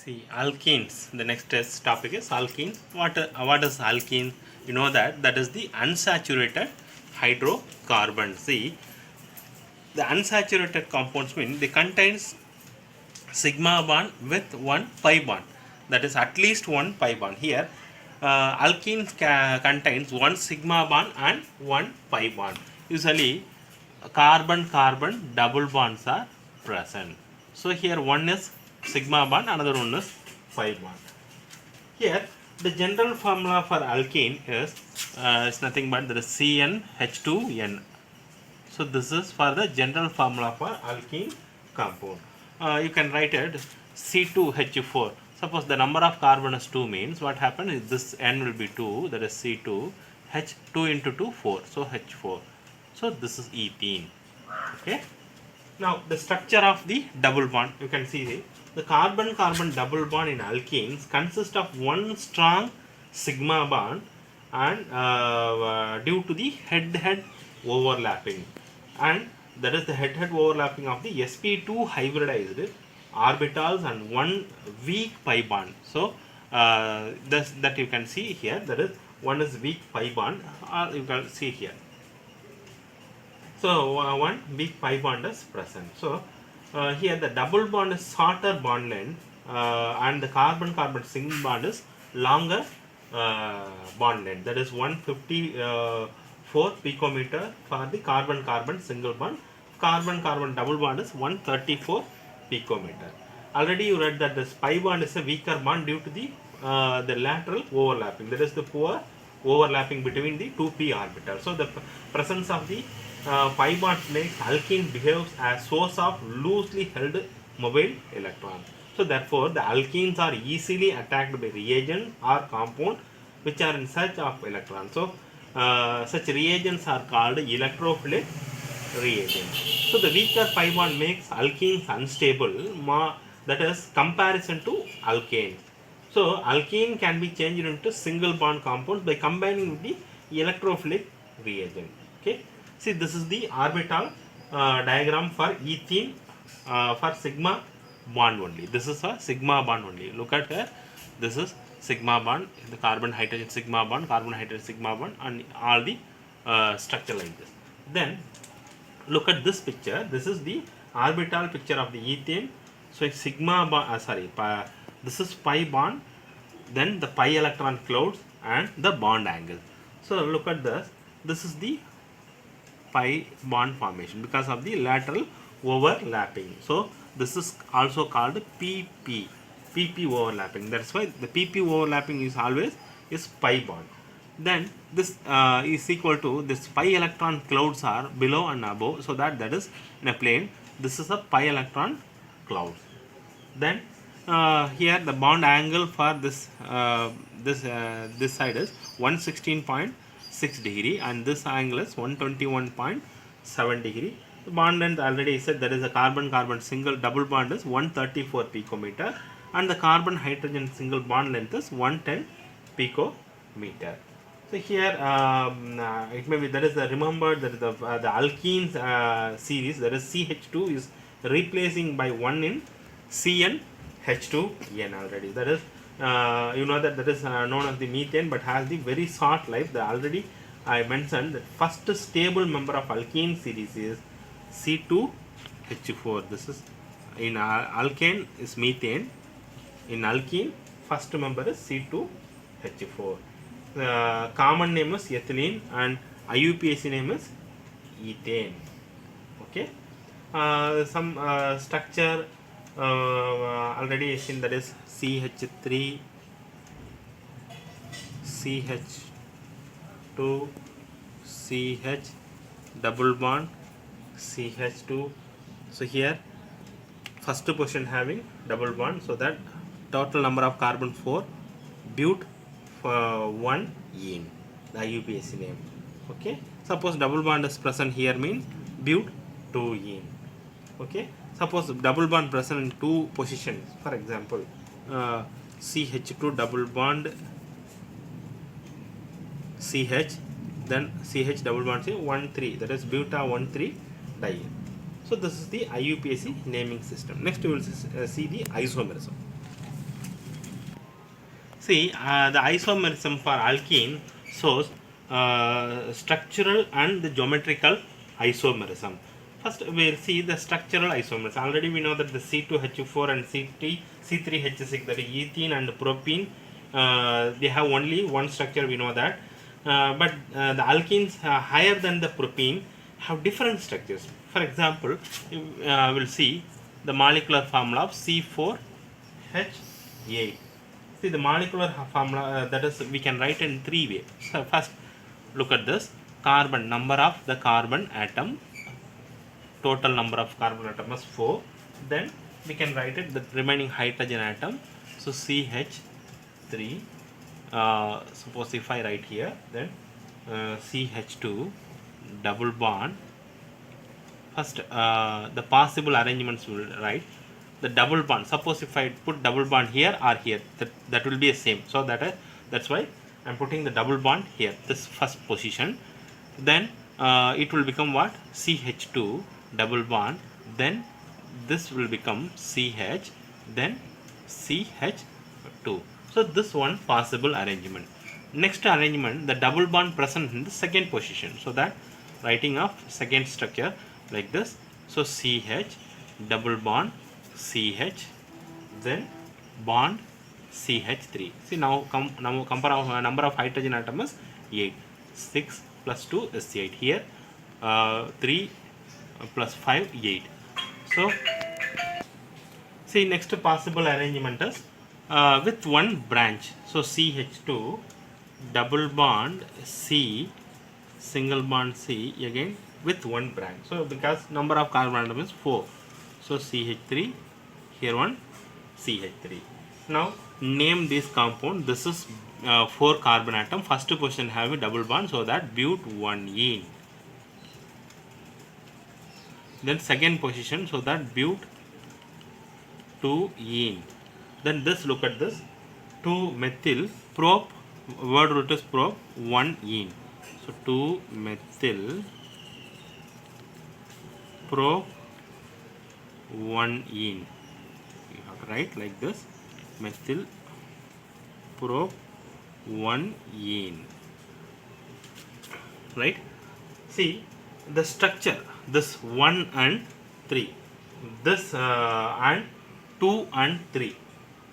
See, alkenes. The next test topic is alkene. What is alkene? You know that is the unsaturated hydrocarbon. See, the unsaturated compounds mean they contains sigma bond with one pi bond. That is at least one pi bond. Here, alkenes contains one sigma bond and one pi bond. Usually, carbon-carbon double bonds are present. So here one is sigma bond, another one is pi bond. Here the general formula for alkene is nothing but there is CnH2n. So this is for the general formula for alkene compound. You can write it C2H4. Suppose the number of carbon is 2 means what happens is this n will be 2, that is C2, H2 into 2 4, so H4. So this is ethene. Okay. Now the structure of the double bond, you can see here. The carbon-carbon double bond in alkenes consists of one strong sigma bond and due to the head-head overlapping, and that is the head-head overlapping of the sp2 hybridized orbitals and one weak pi bond. So that you can see here, that is one is weak pi bond, or you can see here. So one weak pi bond is present. So here the double bond is shorter bond length and the carbon-carbon single bond is longer bond length. That is 154 picometer for the carbon-carbon single bond. Carbon-carbon double bond is 134 picometer. Already you read that this pi bond is a weaker bond due to the lateral overlapping. That is the poor overlapping between the 2p orbitals. So the presence of the pi bond makes alkene behaves as source of loosely held mobile electron. So therefore the alkenes are easily attacked by reagents or compound which are in search of electrons. So such reagents are called electrophilic reagents. So the weaker pi bond makes alkenes unstable, that is comparison to alkane. So alkene can be changed into single bond compounds by combining with the electrophilic reagent. Okay. See, this is the orbital diagram for ethene for sigma bond only. This is a sigma bond only. Look at here. This is sigma bond, the carbon hydrogen sigma bond, carbon hydrogen sigma bond, and all the structure like this. Then look at this picture. This is the orbital picture of the ethane. So sigma bond, this is pi bond, then the pi electron clouds and the bond angle. So look at this. This is the pi bond formation because of the lateral overlapping. So this is also called PP overlapping. That's why the PP overlapping is always pi bond. Then this is equal to this pi electron clouds are below and above, so that is in a plane. This is a pi electron cloud. Then here the bond angle for this this side is 116.6 degree and this angle is 121.7 degree. The bond length already said that is a carbon-carbon single double bond is 134 picometer and the carbon hydrogen single bond length is 110 picometer. So here it may be that is the remember that is the alkenes series, that is CH2 is replacing by 1 in CnH2n already. That is you know that is known as the methane but has the very short life. The already I mentioned that first stable member of alkene series is C2H4. This is in alkane is methane. In alkene first member is C2H4. The common name is ethylene and IUPAC name is ethane. Okay. Some structure already seen, that is CH3, CH2, CH double bond, CH2. So here first position having double bond, so that total number of carbon 4, but 1 ene, the IUPAC name. Okay. Suppose double bond is present here means but 2 ene. Okay. Suppose double bond present in 2 positions, for example CH2 double bond CH, then CH double bond say 1,3, that is buta 1,3 diene. So this is the IUPAC naming system. Next we will see the isomerism. See, the isomerism for alkene shows structural and the geometrical isomerism. First, we'll see the structural isomerism. Already we know that the C2H4 and C3H6, that is ethene and propene, they have only one structure, we know that. But the alkenes higher than the propene have different structures. For example, we'll see the molecular formula of C4H8. See the molecular formula, that is we can write in three ways. So first, look at this carbon, number of the carbon atom, total number of carbon atom is 4. Then we can write it the remaining hydrogen atom. So CH3, suppose if I write here, then CH2 double bond. First, the possible arrangements will write the double bond. Suppose if I put double bond here or here, that will be the same. So that's why I'm putting the double bond here, this first position. Then it will become what? CH2 double bond. Then this will become CH, then CH2. So this one possible arrangement. Next arrangement, the double bond present in the second position. So that writing of second structure like this. So CH double bond CH, then bond CH3. See now compare number of hydrogen atom is 8. 6 plus 2 is 8. Here 3 plus 5, 8. So see next possible arrangement is with one branch. So CH2 double bond C, single bond C again with one branch. So because number of carbon atom is 4. So CH3, here one CH3. Now name this compound. This is 4 carbon atom. First position have a double bond, so that but1ene. Then second position, so that but2ene. Then this, look at this, 2-methyl prop, word root is prop, 1ene. So 2-methyl prop 1ene. You have to write like this, methyl prop 1ene. Right? See the structure, this 1 and 3, this and 2 and 3.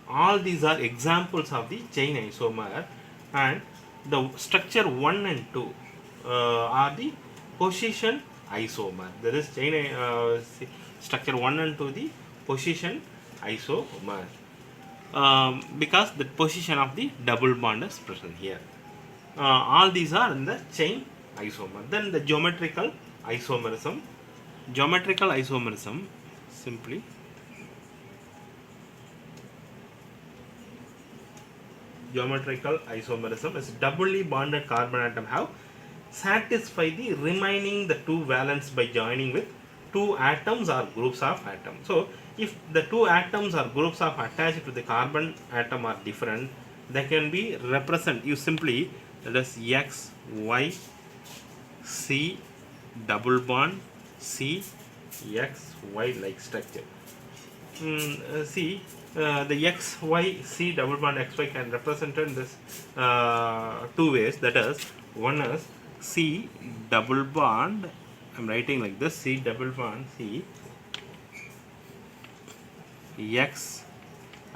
All these are examples of the chain isomer, and the structure 1 and 2 are the position isomer. There is chain structure 1 and 2 the position isomer, because the position of the double bond is present here. All these are in the chain isomer. Then the geometrical isomerism. Geometrical isomerism, simply geometrical isomerism is doubly bonded carbon atom have satisfy the remaining the 2 valence by joining with 2 atoms or groups of atoms. So if the 2 atoms or groups of attached to the carbon atom are different, they can be represent. You simply, that is X, Y, C double bond C, X, Y like structure. See the X, Y, C double bond X, Y can represent in this 2 ways. That is, one is C double bond, I'm writing like this, C double bond C, X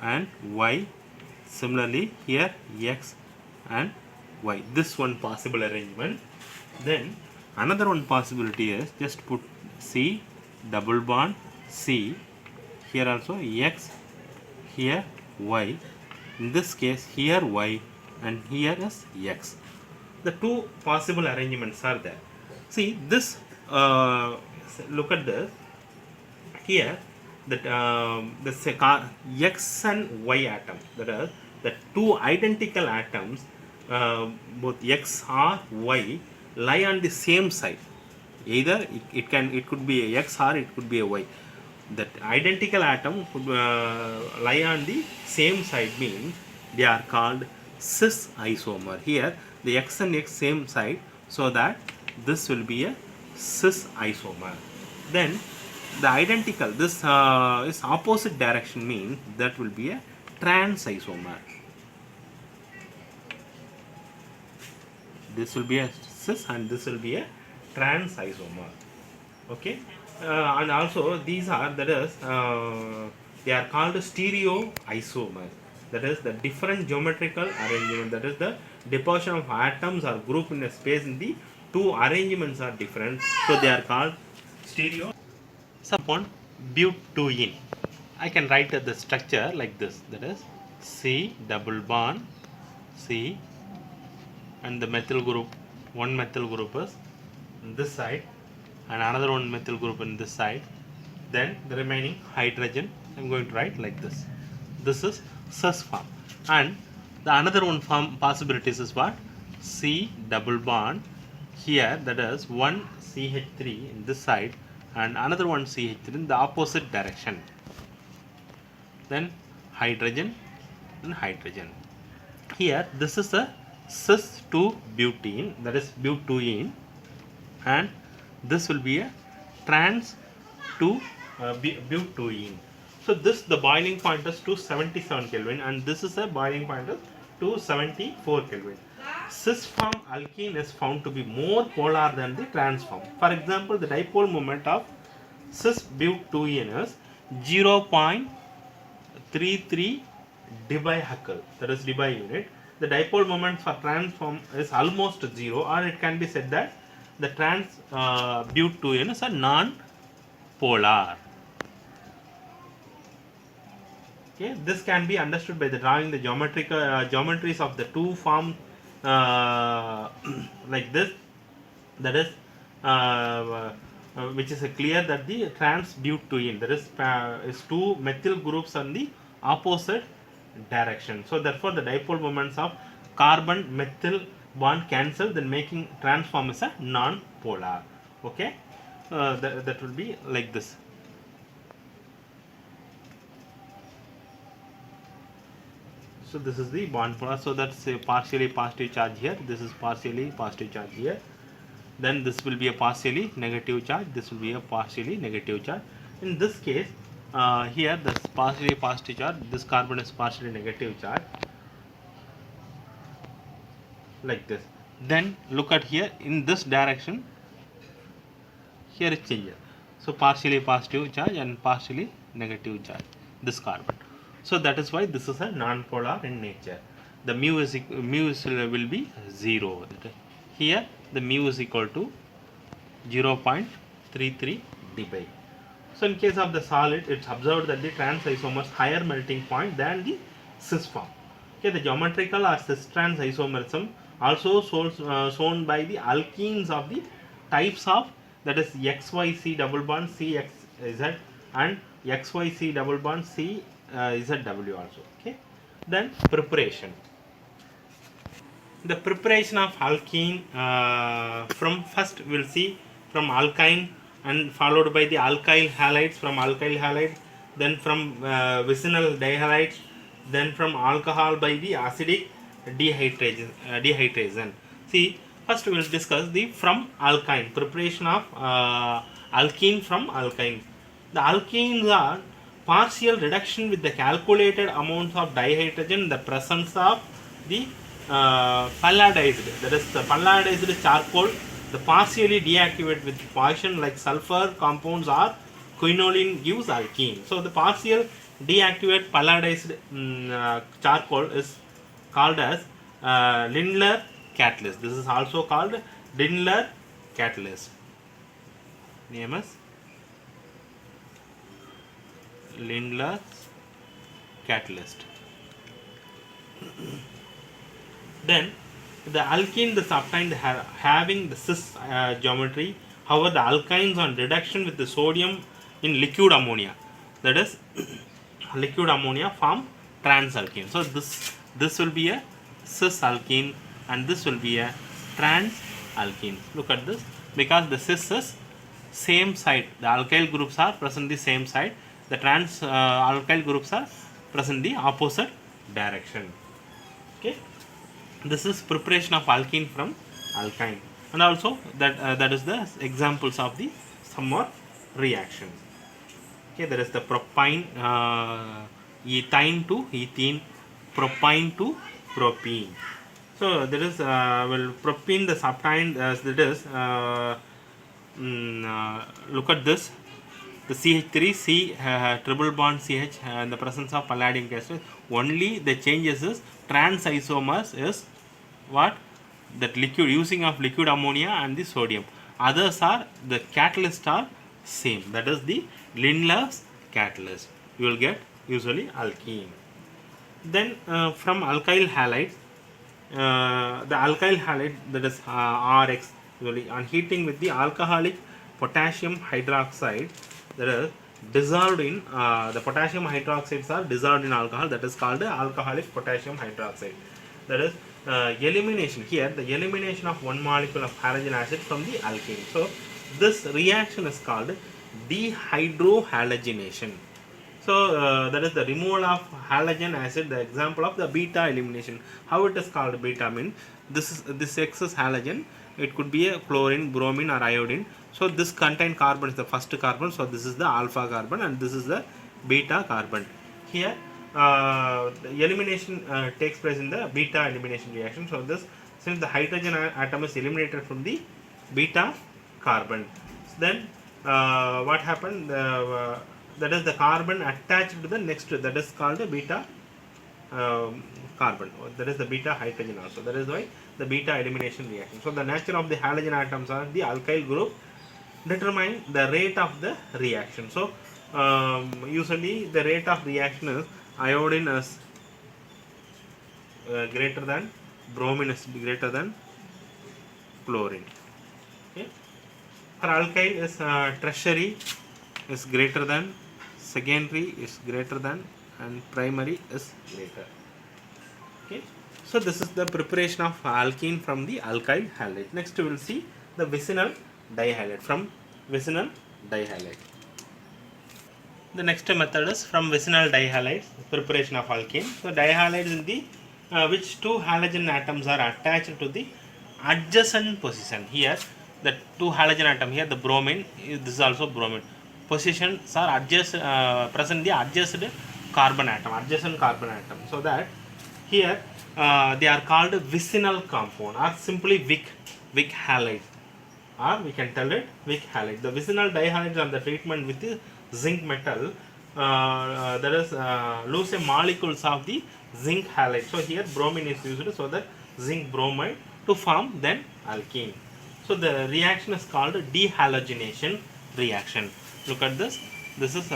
and Y. Similarly here X and Y. This one possible arrangement. Then another one possibility is just put C double bond C, here also X, here Y. In this case here Y and here is X. The 2 possible arrangements are there. See this, look at this here, that the X and Y atom, that is the 2 identical atoms, both X or Y lie on the same side. Either it could be a X or it could be a Y. That identical atom could lie on the same side, means they are called cis isomer. Here the X and X same side, so that this will be a cis isomer. Then the identical, this is opposite direction, means that will be a trans isomer. this will be a cis and this will be a trans isomer. Okay, and also these are, that is, they are called stereo isomers. That is the different geometrical arrangement. That is the deposition of atoms or group in a space in the two arrangements are different. So they are called stereo. Upon butene, I can write the structure like this. That is C double bond C, and the methyl group, one methyl group is on this side and another one methyl group in this side. Then the remaining hydrogen I'm going to write like this. This is cis form. And the another one form possibilities is what? C double bond here, that is one CH3 in this side and another one CH3 in the opposite direction. Then hydrogen and hydrogen. Here this is a cis 2 butene, that is butene, and this will be a trans 2 butene. So this, the boiling point is 277 Kelvin and this is a boiling point of 274 Kelvin. Cis form alkene is found to be more polar than the trans form. For example, the dipole moment of cis butene is 0.33 dBH, that is dBH unit. The dipole moment for trans form is almost 0, or it can be said that the trans butene is a non-polar. Okay, this can be understood by the drawing the geometrical geometries of the two forms like this. That is, which is clear that the trans butene, that is two methyl groups on the opposite direction. So therefore, the dipole moments of carbon methyl bond cancel, then making trans form is a non-polar. Okay, that will be like this. So this is the bond polar. So that's a partially positive charge here. This is partially positive charge here. Then this will be a partially negative charge. This will be a partially negative charge. In this case, here this partially positive charge. This carbon is partially negative charge. Like this. Then look at here in this direction. Here it changes. So partially positive charge and partially negative charge. This carbon. So that is why this is a non-polar in nature. The mu will be 0. Here the mu is equal to 0.33 dBA. So in case of the solid, it's observed that the trans isomers higher melting point than the cis form. Okay, the geometrical or cis trans isomerism also shown by the alkenes of the types of, that is XYC double bond CXZ and XYC double bond CZW also. Okay, then preparation. The preparation of alkene from first we'll see from alkyne and followed by the alkyl halides, from alkyl halide, then from vicinal dihalides, then from alcohol by the acidic dehydration. See, first we will discuss the from alkyne, preparation of alkene from alkyne. The alkenes are partial reduction with the calculated amounts of dihydrogen in the presence of the palladized, that is the palladized charcoal, the partially deactivate with poison like sulfur compounds or quinoline gives alkene. So the partial deactivate palladized charcoal is called as Lindlar catalyst. This is also called Lindlar catalyst. Name is Lindlar catalyst. Then the alkene that's obtained having the cis geometry. However, the alkynes on reduction with the sodium in liquid ammonia, that is liquid ammonia, form trans alkene. So this will be a cis alkene and this will be a trans alkene. Look at this, because the cis is same side, the alkyl groups are present the same side, the trans alkyl groups are present the opposite direction. Okay, this is preparation of alkene from alkyne, and also that is the examples of the some more reaction. Okay, there is the propine, ethine to ethene, propine to propene. So there is well, propene the subtimed as it is. Look at this. The CH3C triple bond CH in the presence of palladium catalyst. Only the changes is trans isomers is what, that liquid, using of liquid ammonia and the sodium. Others are the catalysts are same. That is the Lindlar's catalyst. You will get usually alkene. Then from alkyl halides, the alkyl halide, that is RX, usually on heating with the alcoholic potassium hydroxide, that is dissolved in the potassium hydroxides are dissolved in alcohol, that is called alcoholic potassium hydroxide. That is elimination, here the elimination of one molecule of halogen acid from the alkene. So this reaction is called dehydrohalogenation. So that is the removal of halogen acid, the example of the beta elimination. How it is called beta means this excess halogen, it could be a chlorine, bromine or iodine. So this contained carbon is the first carbon, so this is the alpha carbon and this is the beta carbon. Here the elimination takes place in the beta elimination reaction. So this, since the hydrogen atom is eliminated from the beta carbon, then what happened, that is the carbon attached to the next, that is called a beta carbon, that is the beta hydrogen also. That is why the beta elimination reaction. So the nature of the halogen atoms are the alkyl group determine the rate of the reaction. So usually the rate of reaction is iodine is greater than, bromine is greater than chlorine. Okay. For alkyl is tertiary is greater than, secondary is greater than, and primary is greater. Okay. So this is the preparation of alkene from the alkyl halide. Next we will see the vicinal dihalide, from vicinal dihalide. The next method is from vicinal dihalide, preparation of alkene. So dihalide is in the which two halogen atoms are attached to the adjacent position. Here the two halogen atom, here the bromine, this is also bromine. Positions are present the adjacent carbon atom, so that here they are called vicinal compound or simply Wick halide, or we can tell it Wick halide. The vicinal dihalides on the treatment with the zinc metal, there is loose molecules of the zinc halide. So here bromine is used, so that zinc bromide to form then alkene. So the reaction is called dehalogenation reaction. Look at this. This is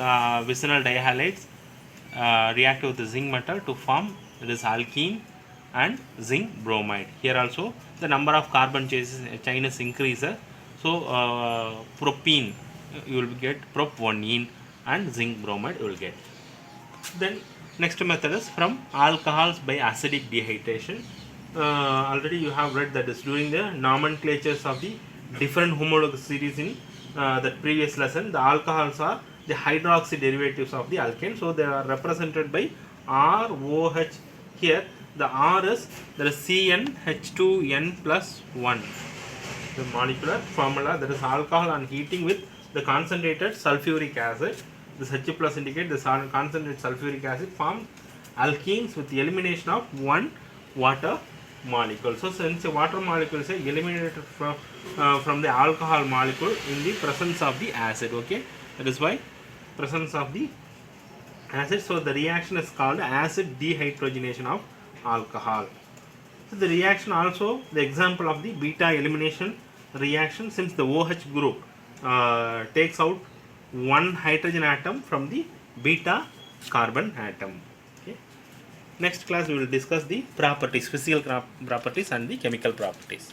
vicinal dihalides react with the zinc metal to form, it is alkene and zinc bromide. Here also the number of carbon chain is increases. So propene you will get prop1ene and zinc bromide you will get. Then next method is from alcohols by acidic dehydration. Already you have read that is during the nomenclatures of the different homologous series in the previous lesson. The alcohols are the hydroxy derivatives of the alkane, so they are represented by ROH. Here the R is, there is CnH2n plus 1, the molecular formula. That is alcohol on heating with the concentrated sulfuric acid. This H plus indicate the concentrated sulfuric acid form alkenes with the elimination of one water molecule. So since the water molecule is eliminated from the alcohol molecule in the presence of the acid, okay, that is why presence of the acid. So the reaction is called acid dehydrogenation of alcohol. So the reaction also the example of the beta elimination reaction, since the OH group takes out one hydrogen atom from the beta carbon atom. Okay. Next class we will discuss the properties, physical properties and the chemical properties.